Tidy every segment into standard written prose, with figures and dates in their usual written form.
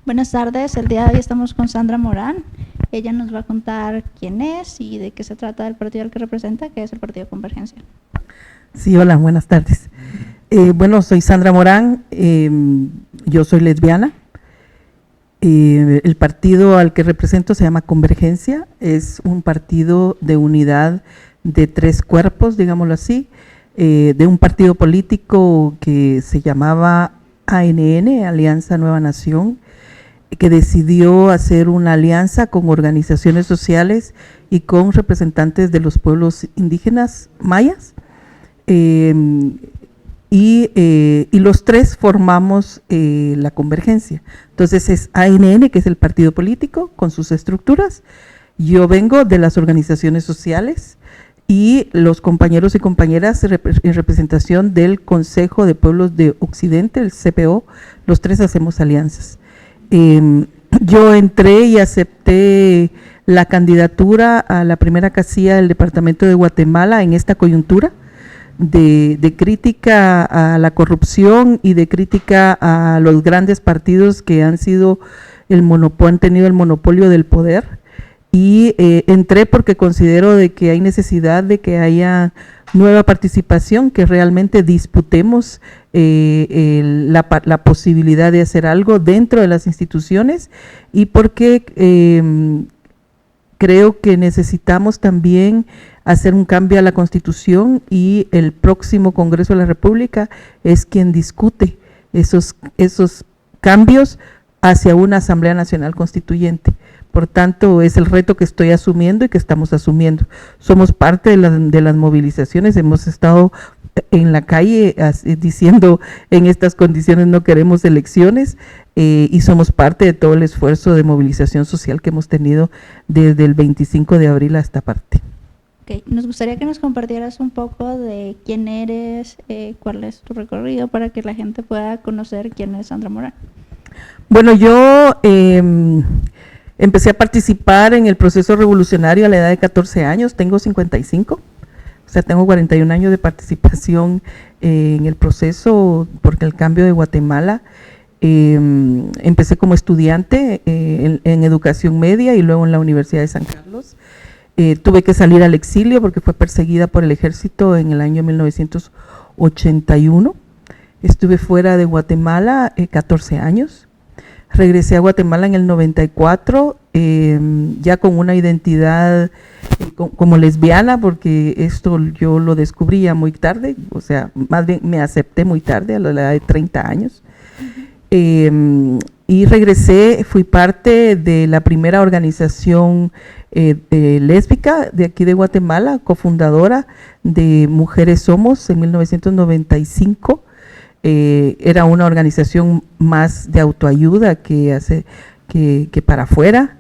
Buenas tardes, el día de hoy estamos con Sandra Morán. Ella nos va a contar quién es y de qué se trata el partido al que representa, que es el Partido Convergencia. Sí, hola, buenas tardes. Bueno, soy Sandra Morán, yo soy lesbiana. El partido al que represento se llama Convergencia, es un partido de unidad de tres cuerpos, digámoslo así, de un partido político que se llamaba ANN, Alianza Nueva Nación, que decidió hacer una alianza con organizaciones sociales y con representantes de los pueblos indígenas mayas. Y los tres formamos la Convergencia. Entonces es ANN, que es el partido político con sus estructuras. Yo vengo de las organizaciones sociales y los compañeros y compañeras en representación del Consejo de Pueblos de Occidente, el CPO, los tres hacemos alianzas. Yo entré y acepté la candidatura a la primera casilla del departamento de Guatemala en esta coyuntura de crítica a la corrupción y de crítica a los grandes partidos que han sido han tenido el monopolio del poder. Y entré porque considero de que hay necesidad de que haya nueva participación, que realmente disputemos la posibilidad de hacer algo dentro de las instituciones, y porque creo que necesitamos también hacer un cambio a la Constitución, y el próximo Congreso de la República es quien discute esos cambios hacia una Asamblea Nacional Constituyente. Por tanto, es el reto que estoy asumiendo y que estamos asumiendo. Somos parte de las movilizaciones, hemos estado en la calle diciendo en estas condiciones no queremos elecciones, y somos parte de todo el esfuerzo de movilización social que hemos tenido desde el 25 de abril a esta parte. Okay. Nos gustaría que nos compartieras un poco de quién eres, cuál es tu recorrido, para que la gente pueda conocer quién es Sandra Morán. Bueno, yo empecé a participar en el proceso revolucionario a la edad de 14 años, tengo 55, o sea, tengo 41 años de participación en el proceso por el cambio de Guatemala. Empecé como estudiante en educación media y luego en la Universidad de San Carlos. Tuve que salir al exilio porque fue perseguida por el ejército en el año 1981. Estuve fuera de Guatemala 14 años. Regresé a Guatemala en el 94, ya con una identidad como lesbiana, porque esto yo lo descubría muy tarde, o sea, más bien me acepté muy tarde, a la edad de 30 años. Y regresé, fui parte de la primera organización lésbica de aquí de Guatemala, cofundadora de Mujeres Somos en 1995. Era una organización más de autoayuda que para afuera,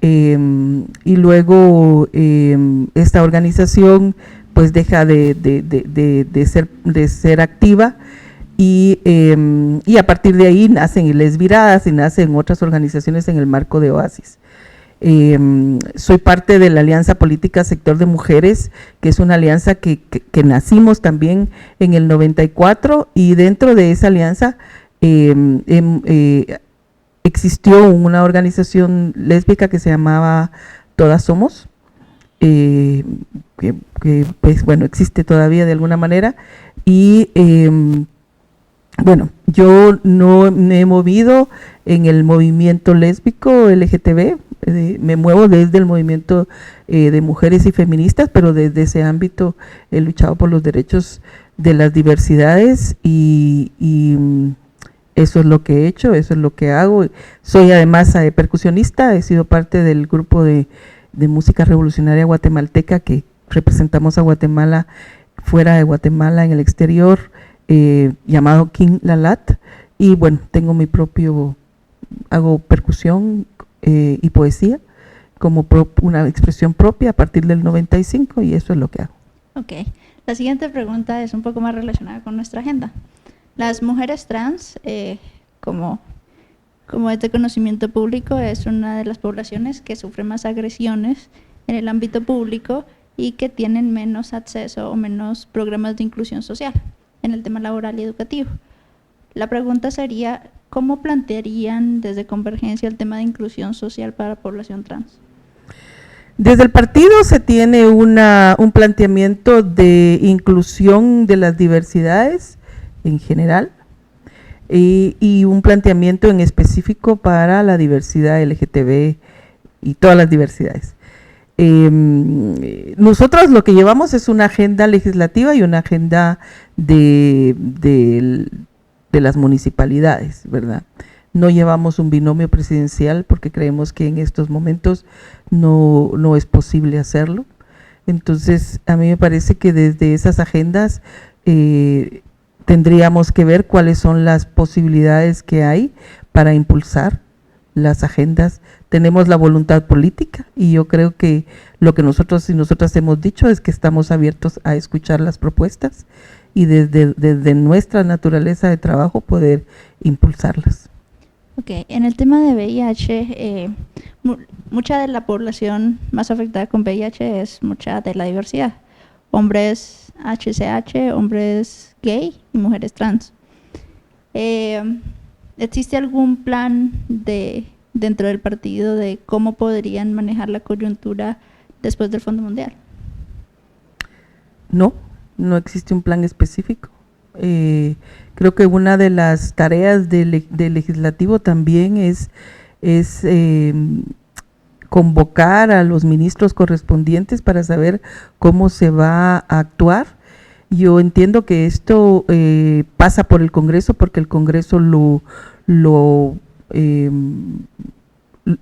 y luego esta organización pues deja de ser activa, y a partir de ahí nacen Lesviradas y nacen otras organizaciones en el marco de Oasis. Soy parte de la Alianza Política Sector de Mujeres, que es una alianza que nacimos también en el 94, y dentro de esa alianza existió una organización lésbica que se llamaba Todas Somos, que pues bueno, existe todavía de alguna manera, y bueno, yo no me he movido en el movimiento lésbico LGTB, me muevo desde el movimiento de mujeres y feministas, pero desde ese ámbito he luchado por los derechos de las diversidades, y eso es lo que he hecho, eso es lo que hago. Soy además percusionista, he sido parte del grupo de música revolucionaria guatemalteca que representamos a Guatemala fuera de Guatemala, en el exterior, llamado King Lalat, y bueno, tengo hago percusión y poesía como una expresión propia a partir del 95, y eso es lo que hago. Ok, la siguiente pregunta es un poco más relacionada con nuestra agenda. Las mujeres trans, como es de conocimiento público, es una de las poblaciones que sufre más agresiones en el ámbito público y que tienen menos acceso o menos programas de inclusión social en el tema laboral y educativo. La pregunta sería, ¿cómo plantearían desde Convergencia el tema de inclusión social para la población trans? Desde el partido se tiene un planteamiento de inclusión de las diversidades en general y un planteamiento en específico para la diversidad LGTB y todas las diversidades. Nosotros lo que llevamos es una agenda legislativa y una agenda de las municipalidades, ¿verdad? No llevamos un binomio presidencial porque creemos que en estos momentos no es posible hacerlo. Entonces, a mí me parece que desde esas agendas tendríamos que ver cuáles son las posibilidades que hay para impulsar las agendas. Tenemos la voluntad política y yo creo que lo que nosotros y nosotras hemos dicho es que estamos abiertos a escuchar las propuestas y desde nuestra naturaleza de trabajo poder impulsarlas. Ok, en el tema de VIH, mucha de la población más afectada con VIH es mucha de la diversidad. Hombres HCH, hombres gay y mujeres trans. ¿Existe algún plan dentro del partido de cómo podrían manejar la coyuntura después del Fondo Mundial? No existe un plan específico. Creo que una de las tareas del legislativo también es convocar a los ministros correspondientes para saber cómo se va a actuar. Yo entiendo que esto pasa por el Congreso porque el Congreso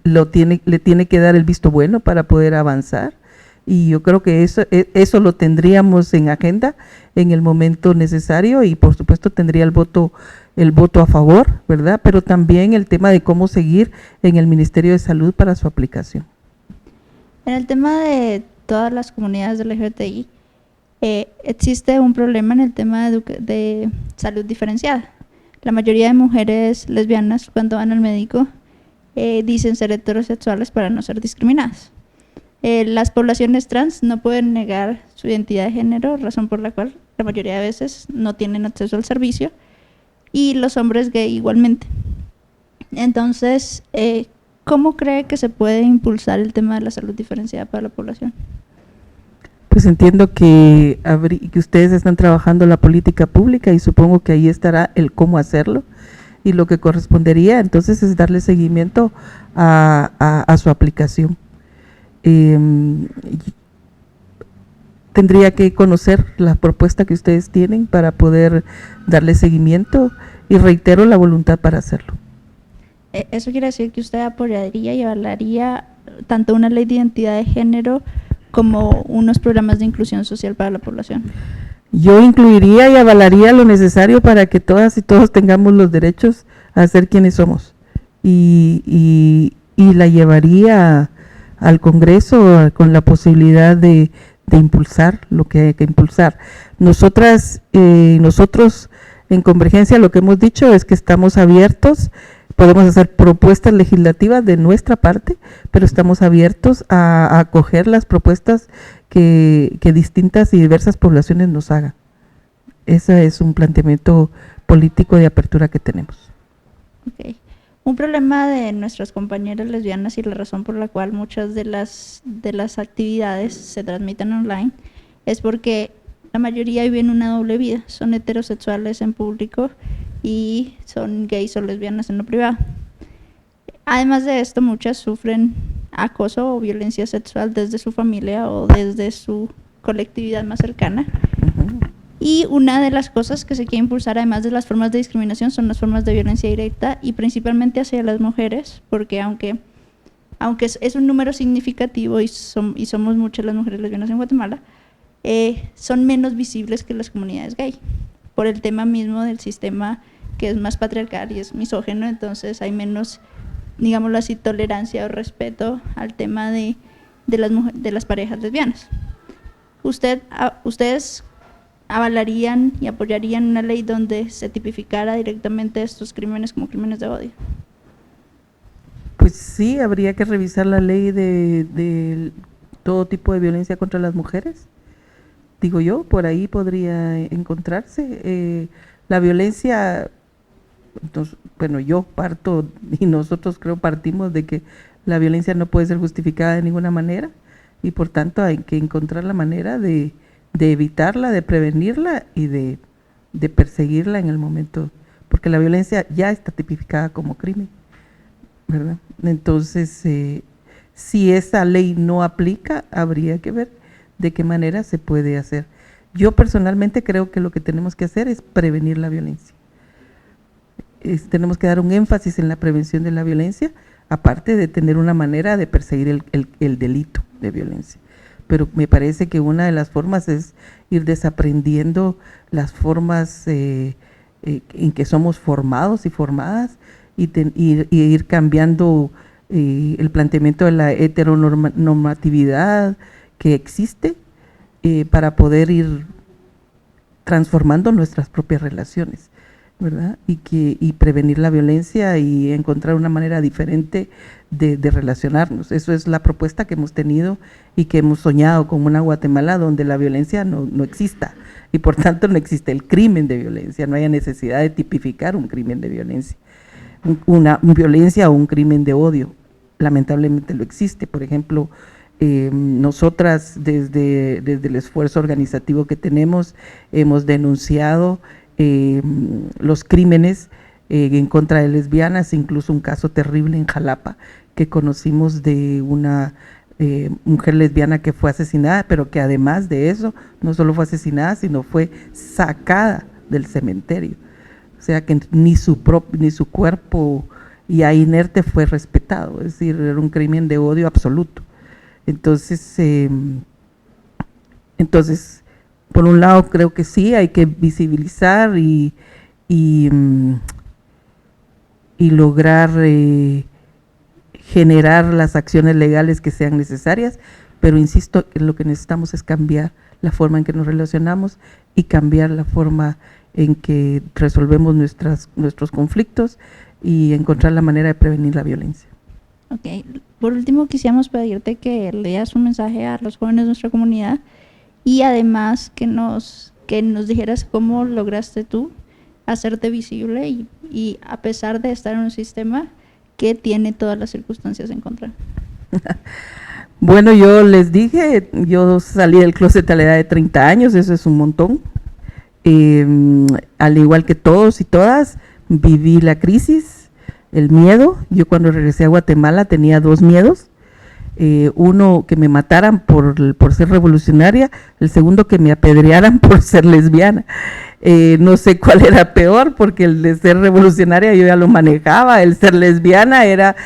le tiene que dar el visto bueno para poder avanzar. Y yo creo que eso lo tendríamos en agenda en el momento necesario y por supuesto tendría el voto a favor, ¿verdad? Pero también el tema de cómo seguir en el Ministerio de Salud para su aplicación. En el tema de todas las comunidades LGBTI, existe un problema en el tema de salud diferenciada. La mayoría de mujeres lesbianas cuando van al médico dicen ser heterosexuales para no ser discriminadas. Las poblaciones trans no pueden negar su identidad de género, razón por la cual la mayoría de veces no tienen acceso al servicio, y los hombres gay igualmente. Entonces, ¿cómo cree que se puede impulsar el tema de la salud diferenciada para la población? Pues entiendo que ustedes están trabajando la política pública y supongo que ahí estará el cómo hacerlo, y lo que correspondería entonces es darle seguimiento a su aplicación. Tendría que conocer la propuesta que ustedes tienen para poder darle seguimiento y reitero la voluntad para hacerlo. Eso quiere decir que usted apoyaría y avalaría tanto una ley de identidad de género como unos programas de inclusión social para la población. Yo incluiría y avalaría lo necesario para que todas y todos tengamos los derechos a ser quienes somos y la llevaría al Congreso con la posibilidad de impulsar lo que hay que impulsar. Nosotros en Convergencia lo que hemos dicho es que estamos abiertos, podemos hacer propuestas legislativas de nuestra parte, pero estamos abiertos a acoger las propuestas que distintas y diversas poblaciones nos hagan. Ese es un planteamiento político de apertura que tenemos. Okay. Un problema de nuestras compañeras lesbianas y la razón por la cual muchas de las actividades se transmiten online es porque la mayoría viven una doble vida, son heterosexuales en público y son gays o lesbianas en lo privado. Además de esto, muchas sufren acoso o violencia sexual desde su familia o desde su colectividad más cercana. Y una de las cosas que se quiere impulsar, además de las formas de discriminación, son las formas de violencia directa y principalmente hacia las mujeres, porque aunque es un número significativo y somos muchas las mujeres lesbianas en Guatemala, son menos visibles que las comunidades gay, por el tema mismo del sistema que es más patriarcal y es misógeno, entonces hay menos, digámoslo así, tolerancia o respeto al tema de las parejas lesbianas. ¿Ustedes avalarían y apoyarían una ley donde se tipificara directamente estos crímenes como crímenes de odio? Pues sí, habría que revisar la ley de todo tipo de violencia contra las mujeres. Digo yo, por ahí podría encontrarse. La violencia Entonces, bueno, yo parto y nosotros creo partimos de que la violencia no puede ser justificada de ninguna manera y por tanto hay que encontrar la manera de evitarla, de prevenirla y de perseguirla en el momento, porque la violencia ya está tipificada como crimen, ¿verdad? Entonces, si esa ley no aplica, habría que ver de qué manera se puede hacer. Yo personalmente creo que lo que tenemos que hacer es prevenir la violencia. Tenemos que dar un énfasis en la prevención de la violencia, aparte de tener una manera de perseguir el delito de violencia. Pero me parece que una de las formas es ir desaprendiendo las formas en que somos formados y formadas y ir cambiando el planteamiento de la heteronormatividad que existe para poder ir transformando nuestras propias relaciones, ¿verdad? Y prevenir la violencia y encontrar una manera diferente de relacionarnos. Eso es la propuesta que hemos tenido y que hemos soñado con una Guatemala donde la violencia no exista y por tanto no existe el crimen de violencia, no haya necesidad de tipificar un crimen de violencia, una violencia o un crimen de odio. Lamentablemente lo existe. Por ejemplo, nosotras desde el esfuerzo organizativo que tenemos hemos denunciado los crímenes en contra de lesbianas, incluso un caso terrible en Jalapa que conocimos de una mujer lesbiana que fue asesinada, pero que además de eso no solo fue asesinada, sino fue sacada del cementerio. O sea que ni su cuerpo ya inerte fue respetado, es decir, era un crimen de odio absoluto. Entonces, por un lado creo que sí, hay que visibilizar y lograr generar las acciones legales que sean necesarias, pero insisto, que lo que necesitamos es cambiar la forma en que nos relacionamos y cambiar la forma en que resolvemos nuestros conflictos y encontrar la manera de prevenir la violencia. Ok, por último quisiéramos pedirte que leas un mensaje a los jóvenes de nuestra comunidad y además que nos dijeras cómo lograste tú hacerte visible y a pesar de estar en un sistema que tiene todas las circunstancias en contra. Bueno, yo les dije, yo salí del closet a la edad de 30 años, eso es un montón. Al igual que todos y todas, viví la crisis, el miedo. Yo cuando regresé a Guatemala tenía dos miedos. Uno, que me mataran por ser revolucionaria, el segundo, que me apedrearan por ser lesbiana. No sé cuál era peor, porque el de ser revolucionaria yo ya lo manejaba, el ser lesbiana era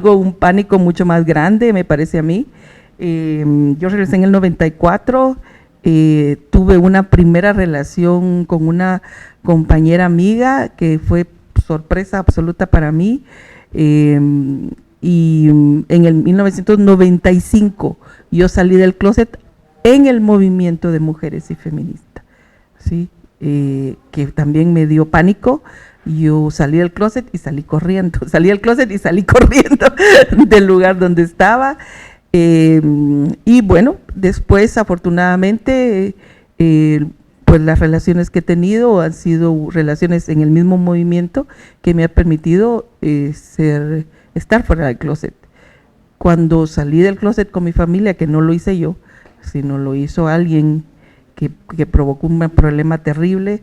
un pánico mucho más grande, me parece a mí. Yo regresé en el 94, tuve una primera relación con una compañera amiga que fue sorpresa absoluta para mí, y en el 1995 yo salí del closet en el movimiento de mujeres y feministas, ¿sí? Que también me dio pánico. Yo salí del closet y salí corriendo, del lugar donde estaba, y bueno, después afortunadamente pues las relaciones que he tenido han sido relaciones en el mismo movimiento que me ha permitido estar fuera del closet. Cuando salí del closet con mi familia, que no lo hice yo, sino lo hizo alguien que provocó un problema terrible,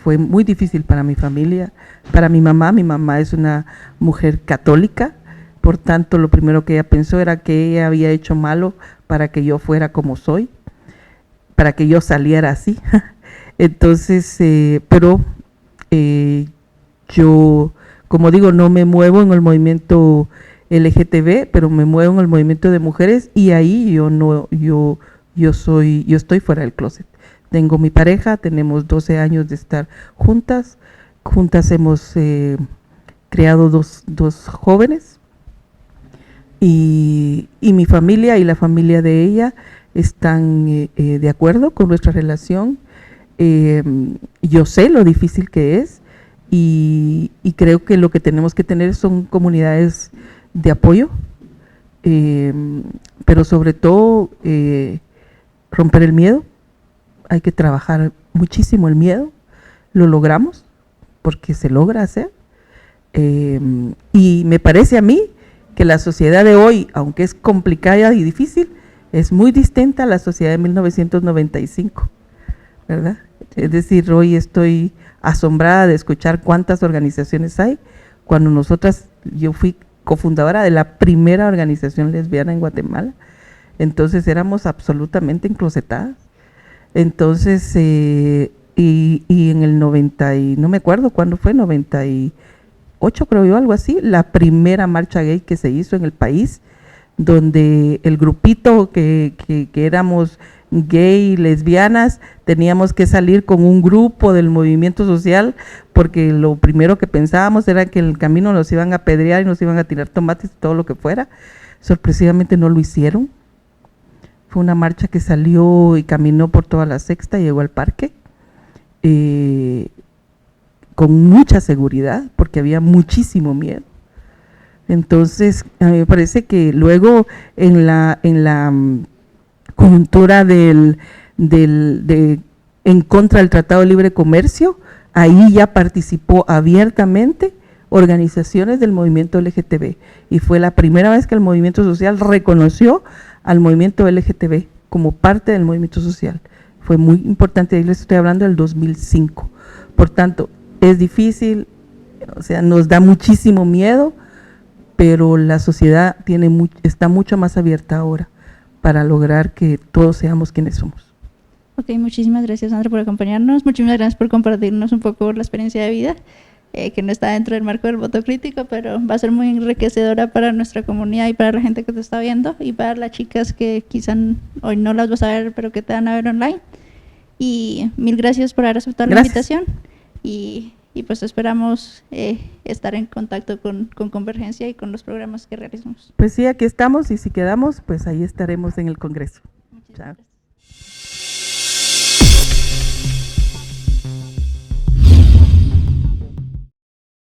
fue muy difícil para mi familia, para mi mamá es una mujer católica, por tanto lo primero que ella pensó era que ella había hecho malo para que yo fuera como soy, para que yo saliera así. Entonces, pero yo, como digo, no me muevo en el movimiento LGTB, pero me muevo en el movimiento de mujeres y ahí yo estoy fuera del closet. Tengo mi pareja, tenemos 12 años de estar juntas hemos creado dos jóvenes y mi familia y la familia de ella están de acuerdo con nuestra relación. Yo sé lo difícil que es y creo que lo que tenemos que tener son comunidades de apoyo, pero sobre todo romper el miedo. Hay que trabajar muchísimo el miedo, lo logramos, porque se logra hacer. Y me parece a mí que la sociedad de hoy, aunque es complicada y difícil, es muy distinta a la sociedad de 1995, ¿verdad? Es decir, hoy estoy asombrada de escuchar cuántas organizaciones hay, cuando yo fui cofundadora de la primera organización lesbiana en Guatemala, entonces éramos absolutamente enclosetadas. Entonces, y en el 90, no me acuerdo cuándo fue, 98 creo yo, algo así, la primera marcha gay que se hizo en el país, donde el grupito que éramos gay, lesbianas, teníamos que salir con un grupo del movimiento social, porque lo primero que pensábamos era que en el camino nos iban a apedrear y nos iban a tirar tomates y todo lo que fuera. Sorpresivamente no lo hicieron. Fue una marcha que salió y caminó por toda la Sexta, llegó al parque, con mucha seguridad, porque había muchísimo miedo. Entonces, a mí me parece que luego en la coyuntura en contra del Tratado de Libre Comercio, ahí ya participó abiertamente organizaciones del movimiento LGTB, y fue la primera vez que el movimiento social reconoció al movimiento LGTB como parte del movimiento social. Fue muy importante, ahí les estoy hablando del 2005. Por tanto, es difícil, o sea, nos da muchísimo miedo, pero la sociedad está mucho más abierta ahora para lograr que todos seamos quienes somos. Ok, muchísimas gracias, Sandra, por acompañarnos. Muchísimas gracias por compartirnos un poco la experiencia de vida, que no está dentro del marco del voto crítico, pero va a ser muy enriquecedora para nuestra comunidad y para la gente que te está viendo, y para las chicas que quizás hoy no las vas a ver, pero que te van a ver online. Y mil gracias por haber aceptado la invitación. Y pues esperamos estar en contacto con Convergencia y con los programas que realizamos. Pues sí, aquí estamos, y si quedamos, pues ahí estaremos en el Congreso. Chao.